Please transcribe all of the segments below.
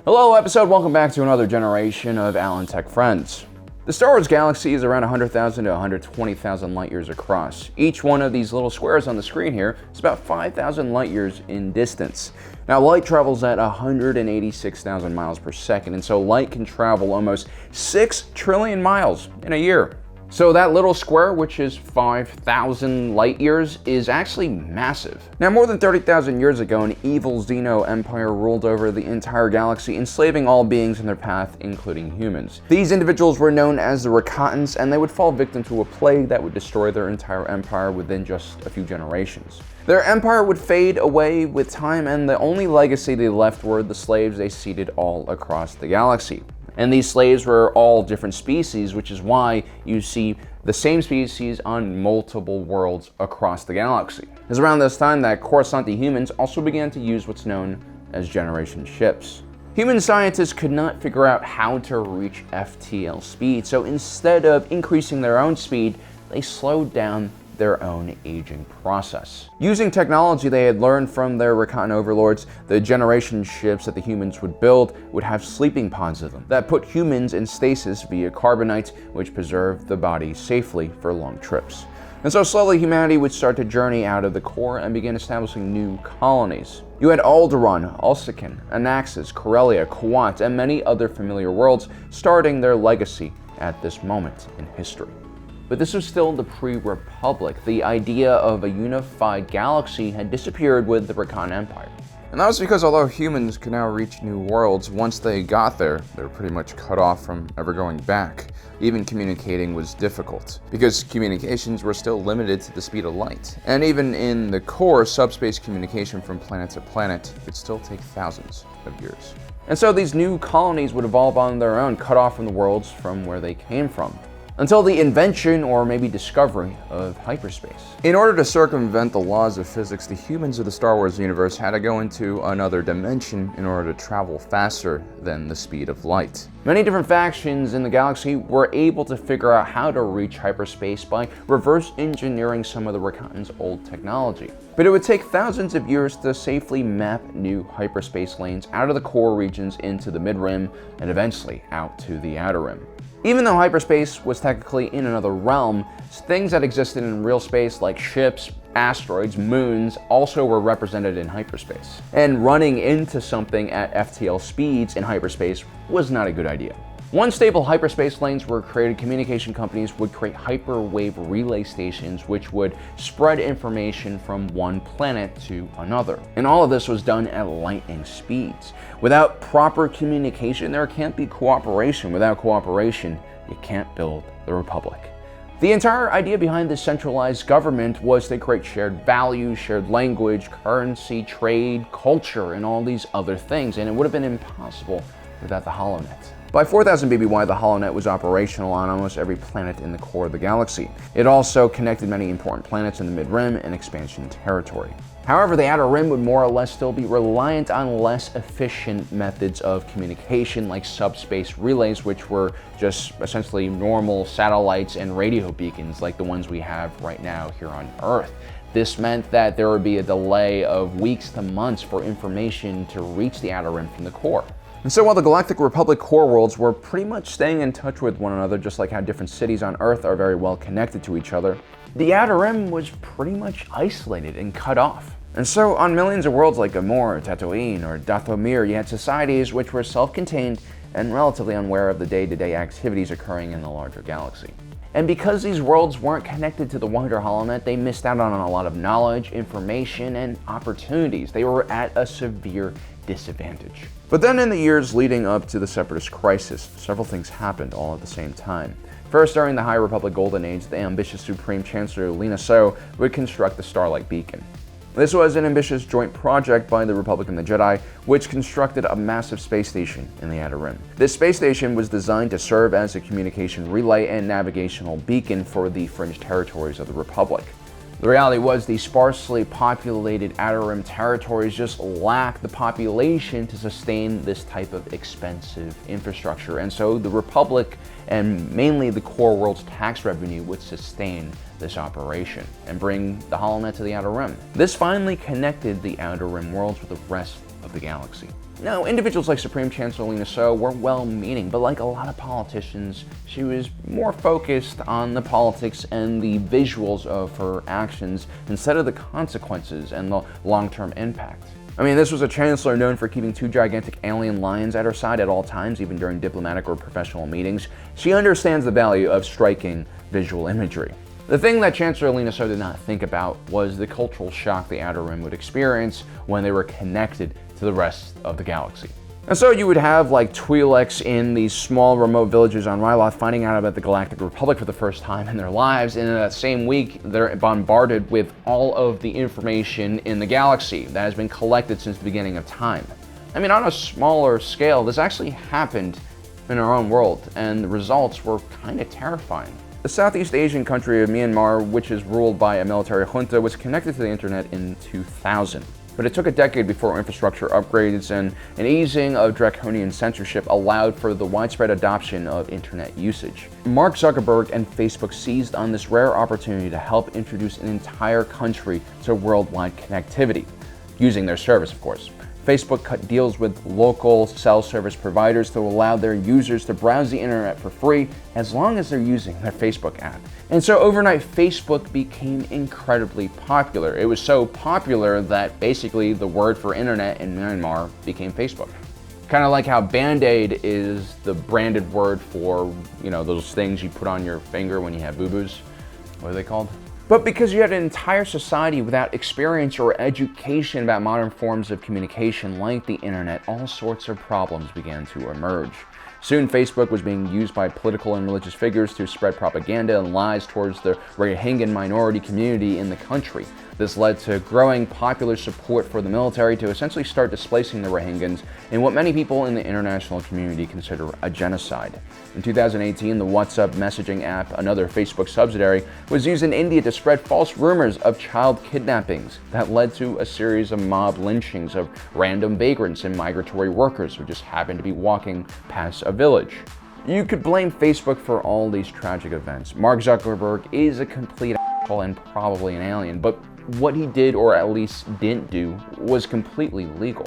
Hello, episode. Welcome back to another generation of Alan Tech friends. The Star Wars galaxy is around 100,000 to 120,000 light years across. Each one of these little squares on the screen here is about 5,000 light years in distance. Now, light travels at 186,000 miles per second, and so light can travel almost 6 trillion miles in a year. So that little square, which is 5,000 light years, is actually massive. Now, more than 30,000 years ago, an evil Xeno empire ruled over the entire galaxy, enslaving all beings in their path, including humans. These individuals were known as the Rakatans, and they would fall victim to a plague that would destroy their entire empire within just a few generations. Their empire would fade away with time, and the only legacy they left were the slaves they seeded all across the galaxy. And these slaves were all different species, which is why you see the same species on multiple worlds across the galaxy. It's around this time that Coruscanti humans also began to use what's known as generation ships. Human scientists could not figure out how to reach FTL speed, so instead of increasing their own speed, they slowed down their own aging process. Using technology they had learned from their Rakatan overlords, the generation ships that the humans would build would have sleeping pods in them that put humans in stasis via carbonite, which preserved the body safely for long trips. And so slowly humanity would start to journey out of the core and begin establishing new colonies. You had Alderaan, Ulsakan, Anaxes, Corellia, Kuat, and many other familiar worlds starting their legacy at this moment in history. But this was still the pre-Republic. The idea of a unified galaxy had disappeared with the Rakatan Empire. And that was because although humans could now reach new worlds, once they got there, they were pretty much cut off from ever going back. Even communicating was difficult, because communications were still limited to the speed of light. And even in the core, subspace communication from planet to planet could still take thousands of years. And so these new colonies would evolve on their own, cut off from the worlds from where they came from, until the invention or maybe discovery of hyperspace. In order to circumvent the laws of physics, the humans of the Star Wars universe had to go into another dimension in order to travel faster than the speed of light. Many different factions in the galaxy were able to figure out how to reach hyperspace by reverse engineering some of the Rakatan's old technology. But it would take thousands of years to safely map new hyperspace lanes out of the core regions into the mid-rim and eventually out to the outer rim. Even though hyperspace was technically in another realm, things that existed in real space like ships, asteroids, moons also were represented in hyperspace. And running into something at FTL speeds in hyperspace was not a good idea. Once stable hyperspace lanes were created, communication companies would create hyperwave relay stations which would spread information from one planet to another. And all of this was done at lightning speeds. Without proper communication, there can't be cooperation. Without cooperation, you can't build the Republic. The entire idea behind this centralized government was to create shared values, shared language, currency, trade, culture, and all these other things, and it would have been impossible without the Holonet. By 4000 BBY, the Holonet was operational on almost every planet in the core of the galaxy. It also connected many important planets in the mid-rim and expansion territory. However, the outer rim would more or less still be reliant on less efficient methods of communication like subspace relays, which were just essentially normal satellites and radio beacons like the ones we have right now here on Earth. This meant that there would be a delay of weeks to months for information to reach the outer rim from the core. And so while the Galactic Republic core worlds were pretty much staying in touch with one another, just like how different cities on Earth are very well connected to each other, the outer rim was pretty much isolated and cut off. And so on millions of worlds like Amor, Tatooine, or Dathomir, you had societies which were self-contained and relatively unaware of the day-to-day activities occurring in the larger galaxy. And because these worlds weren't connected to the wider Holonet, they missed out on a lot of knowledge, information, and opportunities. They were at a severe disadvantage. But then in the years leading up to the separatist crisis, several things happened all at the same time. First, during the High Republic Golden Age, the ambitious Supreme Chancellor Lina So would construct the Starlight Beacon. This was an ambitious joint project by the Republic and the Jedi, which constructed a massive space station in the Outer Rim. This space station was designed to serve as a communication relay and navigational beacon for the fringe territories of the Republic. The reality was these sparsely populated Outer Rim territories just lacked the population to sustain this type of expensive infrastructure, and so the Republic and mainly the core world's tax revenue would sustain this operation and bring the Holonet to the Outer Rim. This finally connected the Outer Rim worlds with the rest of the galaxy. Now, individuals like Supreme Chancellor Lina So were well-meaning, but like a lot of politicians, she was more focused on the politics and the visuals of her actions instead of the consequences and the long-term impact. I mean, this was a chancellor known for keeping two gigantic alien lions at her side at all times, even during diplomatic or professional meetings. She understands the value of striking visual imagery. The thing that Chancellor Lina So did not think about was the cultural shock the Outer Rim would experience when they were connected to the rest of the galaxy. And so you would have like Twi'leks in these small remote villages on Ryloth finding out about the Galactic Republic for the first time in their lives, and in that same week they're bombarded with all of the information in the galaxy that has been collected since the beginning of time. I mean, on a smaller scale, this actually happened in our own world, and the results were kind of terrifying. The Southeast Asian country of Myanmar, which is ruled by a military junta, was connected to the internet in 2000. But it took a decade before infrastructure upgrades and an easing of draconian censorship allowed for the widespread adoption of internet usage. Mark Zuckerberg and Facebook seized on this rare opportunity to help introduce an entire country to worldwide connectivity, using their service, of course. Facebook cut deals with local cell service providers to allow their users to browse the internet for free as long as they're using their Facebook app. And so overnight, Facebook became incredibly popular. It was so popular that basically the word for internet in Myanmar became Facebook. Kind of like how Band-Aid is the branded word for, you know, those things you put on your finger when you have boo-boos. What are they called? But because you had an entire society without experience or education about modern forms of communication like the internet, all sorts of problems began to emerge. Soon, Facebook was being used by political and religious figures to spread propaganda and lies towards the Rohingya minority community in the country. This led to growing popular support for the military to essentially start displacing the Rohingyas in what many people in the international community consider a genocide. In 2018, the WhatsApp messaging app, another Facebook subsidiary, was used in India to spread false rumors of child kidnappings that led to a series of mob lynchings of random vagrants and migratory workers who just happened to be walking past a village. You could blame Facebook for all these tragic events. Mark Zuckerberg is a complete asshole and probably an alien, but what he did, or at least didn't do, was completely legal.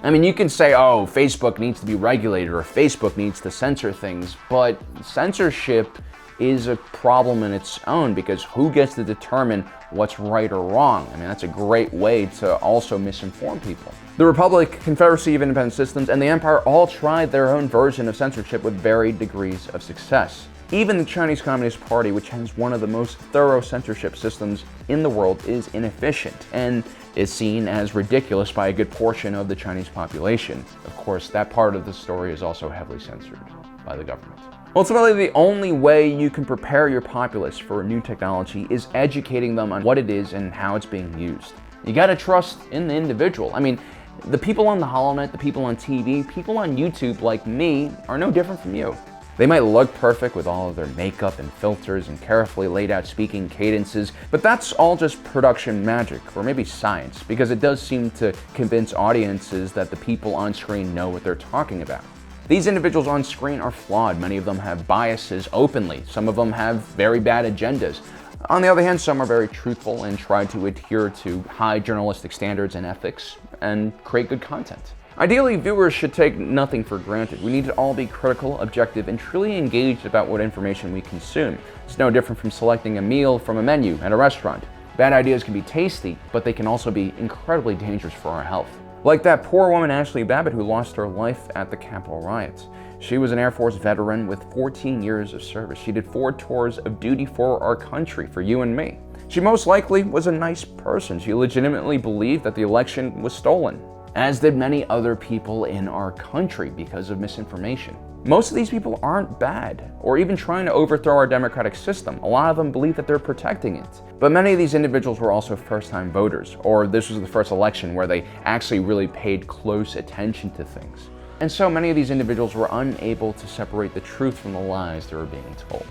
I mean, you can say, oh, Facebook needs to be regulated or Facebook needs to censor things, but censorship is a problem in its own because who gets to determine what's right or wrong? I mean, that's a great way to also misinform people. The Republic, Confederacy of Independent Systems, and the Empire all tried their own version of censorship with varied degrees of success. Even the Chinese Communist Party, which has one of the most thorough censorship systems in the world, is inefficient and is seen as ridiculous by a good portion of the Chinese population. Of course, that part of the story is also heavily censored by the government. Ultimately, the only way you can prepare your populace for new technology is educating them on what it is and how it's being used. You gotta trust in the individual. I mean, the people on the Holonet, the people on TV, people on YouTube like me are no different from you. They might look perfect with all of their makeup and filters and carefully laid out speaking cadences, but that's all just production magic, or maybe science, because it does seem to convince audiences that the people on screen know what they're talking about. These individuals on screen are flawed. Many of them have biases openly. Some of them have very bad agendas. On the other hand, some are very truthful and try to adhere to high journalistic standards and ethics and create good content. Ideally, viewers should take nothing for granted. We need to all be critical, objective, and truly engaged about what information we consume. It's no different from selecting a meal from a menu at a restaurant. Bad ideas can be tasty, but they can also be incredibly dangerous for our health. Like that poor woman Ashley Babbitt who lost her life at the Capitol riots. She was an Air Force veteran with 14 years of service. She did 4 tours of duty for our country, for you and me. She most likely was a nice person. She legitimately believed that the election was stolen, as did many other people in our country because of misinformation. Most of these people aren't bad, or even trying to overthrow our democratic system. A lot of them believe that they're protecting it. But many of these individuals were also first-time voters, or this was the first election where they actually really paid close attention to things. And so many of these individuals were unable to separate the truth from the lies they were being told.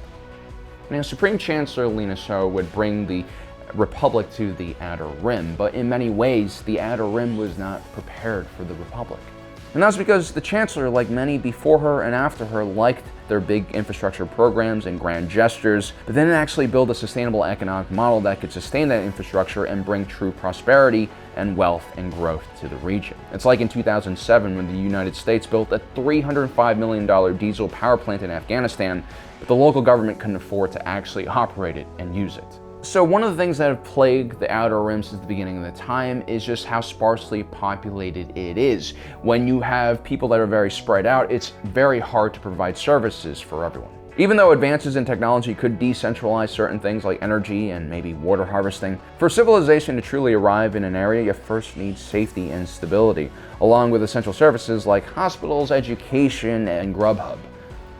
Now, Supreme Chancellor Lina So would bring the Republic to the Outer Rim, but in many ways, the Outer Rim was not prepared for the Republic. And that's because the Chancellor, like many before her and after her, liked their big infrastructure programs and grand gestures, but then actually build a sustainable economic model that could sustain that infrastructure and bring true prosperity and wealth and growth to the region. It's like in 2007 when the United States built a $305 million diesel power plant in Afghanistan, but the local government couldn't afford to actually operate it and use it. So one of the things that have plagued the Outer Rim since the beginning of the time is just how sparsely populated it is. When you have people that are very spread out, it's very hard to provide services for everyone. Even though advances in technology could decentralize certain things like energy and maybe water harvesting, for civilization to truly arrive in an area, you first need safety and stability, along with essential services like hospitals, education, and Grubhub.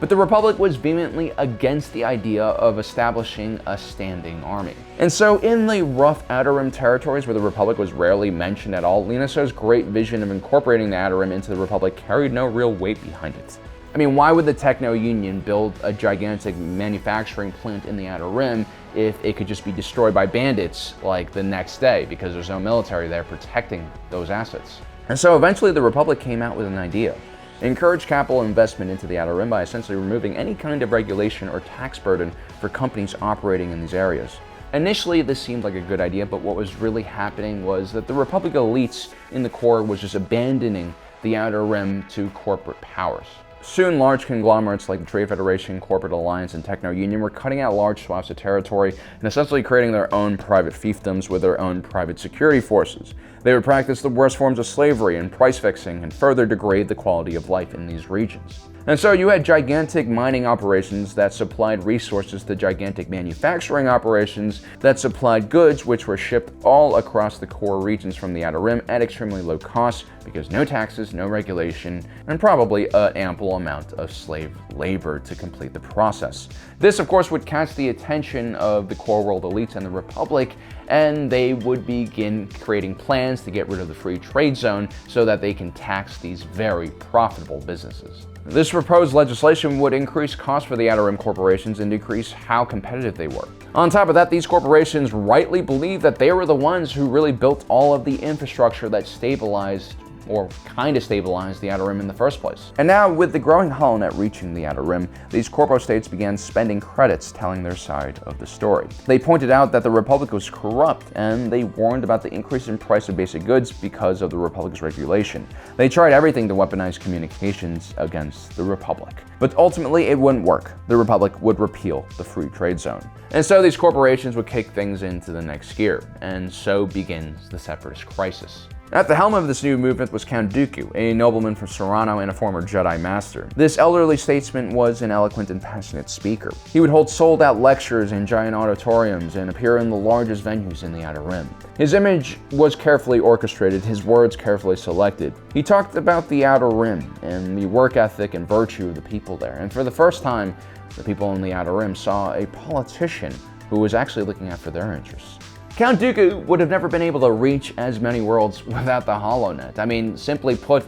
But the Republic was vehemently against the idea of establishing a standing army. And so in the rough Outer Rim territories where the Republic was rarely mentioned at all, Lina So's great vision of incorporating the Outer Rim into the Republic carried no real weight behind it. I mean, why would the Techno Union build a gigantic manufacturing plant in the Outer Rim if it could just be destroyed by bandits like the next day because there's no military there protecting those assets? And so eventually the Republic came out with an idea. Encourage capital investment into the Outer Rim by essentially removing any kind of regulation or tax burden for companies operating in these areas. Initially, this seemed like a good idea, but what was really happening was that the Republic elites in the core was just abandoning the Outer Rim to corporate powers. Soon, large conglomerates like the Trade Federation, Corporate Alliance, and Techno Union were cutting out large swaths of territory and essentially creating their own private fiefdoms with their own private security forces. They would practice the worst forms of slavery and price fixing and further degrade the quality of life in these regions. And so you had gigantic mining operations that supplied resources to gigantic manufacturing operations that supplied goods which were shipped all across the core regions from the Outer Rim at extremely low cost because no taxes, no regulation, and probably an ample amount of slave labor to complete the process. This, of course, would catch the attention of the core world elites and the Republic, and they would begin creating plans to get rid of the free trade zone so that they can tax these very profitable businesses. This proposed legislation would increase costs for the Outer Rim corporations and decrease how competitive they were. On top of that, these corporations rightly believed that they were the ones who really built all of the infrastructure that stabilized or kind of stabilized the Outer Rim in the first place. And now, with the growing Holonet reaching the Outer Rim, these corpo states began spending credits telling their side of the story. They pointed out that the Republic was corrupt, and they warned about the increase in price of basic goods because of the Republic's regulation. They tried everything to weaponize communications against the Republic. But ultimately, it wouldn't work. The Republic would repeal the free trade zone. And so these corporations would kick things into the next gear, and so begins the separatist crisis. At the helm of this new movement was Count Dooku, a nobleman from Serrano and a former Jedi Master. This elderly statesman was an eloquent and passionate speaker. He would hold sold-out lectures in giant auditoriums and appear in the largest venues in the Outer Rim. His image was carefully orchestrated, his words carefully selected. He talked about the Outer Rim and the work ethic and virtue of the people there, and for the first time, the people in the Outer Rim saw a politician who was actually looking out for their interests. Count Dooku would have never been able to reach as many worlds without the Holonet. I mean, simply put,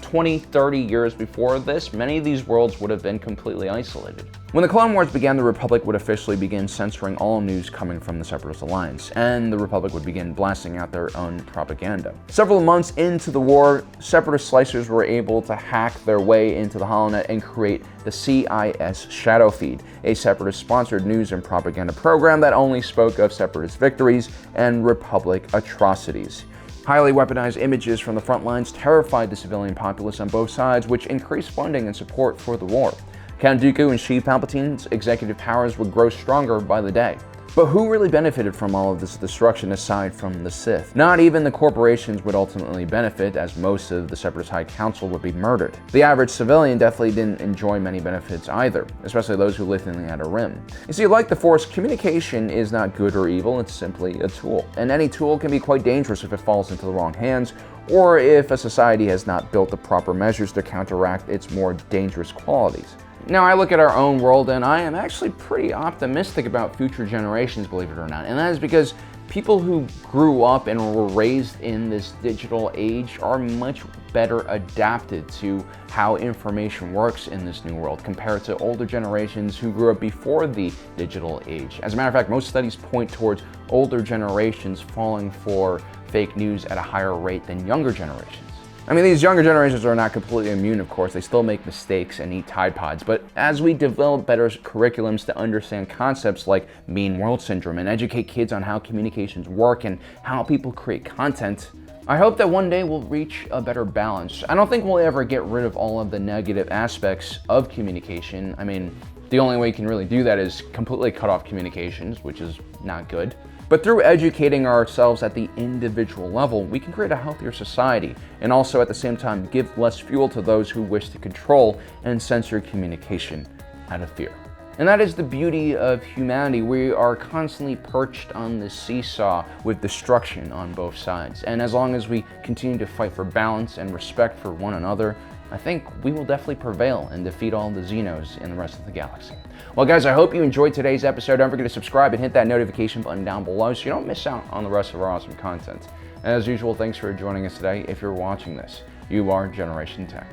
20, 30 years before this, many of these worlds would have been completely isolated. When the Clone Wars began, the Republic would officially begin censoring all news coming from the Separatist Alliance, and the Republic would begin blasting out their own propaganda. Several months into the war, Separatist slicers were able to hack their way into the Holonet and create the CIS Shadow Feed, a Separatist-sponsored news and propaganda program that only spoke of Separatist victories and Republic atrocities. Highly weaponized images from the front lines terrified the civilian populace on both sides, which increased funding and support for the war. Count Dooku and Sheev Palpatine's executive powers would grow stronger by the day. But who really benefited from all of this destruction aside from the Sith? Not even the corporations would ultimately benefit, as most of the Separatist High Council would be murdered. The average civilian definitely didn't enjoy many benefits either, especially those who lived in the Outer Rim. You see, like the Force, communication is not good or evil, it's simply a tool. And any tool can be quite dangerous if it falls into the wrong hands, or if a society has not built the proper measures to counteract its more dangerous qualities. Now, I look at our own world and I am actually pretty optimistic about future generations, believe it or not. And that is because people who grew up and were raised in this digital age are much better adapted to how information works in this new world compared to older generations who grew up before the digital age. As a matter of fact, most studies point towards older generations falling for fake news at a higher rate than younger generations. I mean, these younger generations are not completely immune, of course. They still make mistakes and eat Tide Pods. But as we develop better curriculums to understand concepts like mean world syndrome and educate kids on how communications work and how people create content, I hope that one day we'll reach a better balance. I don't think we'll ever get rid of all of the negative aspects of communication. I mean, the only way you can really do that is completely cut off communications, which is not good. But through educating ourselves at the individual level, we can create a healthier society and also at the same time give less fuel to those who wish to control and censor communication out of fear. And that is the beauty of humanity. We are constantly perched on this seesaw with destruction on both sides. And as long as we continue to fight for balance and respect for one another, I think we will definitely prevail and defeat all the Xenos in the rest of the galaxy. Well, guys, I hope you enjoyed today's episode. Don't forget to subscribe and hit that notification button down below so you don't miss out on the rest of our awesome content. And as usual, thanks for joining us today. If you're watching this, you are Generation Tech.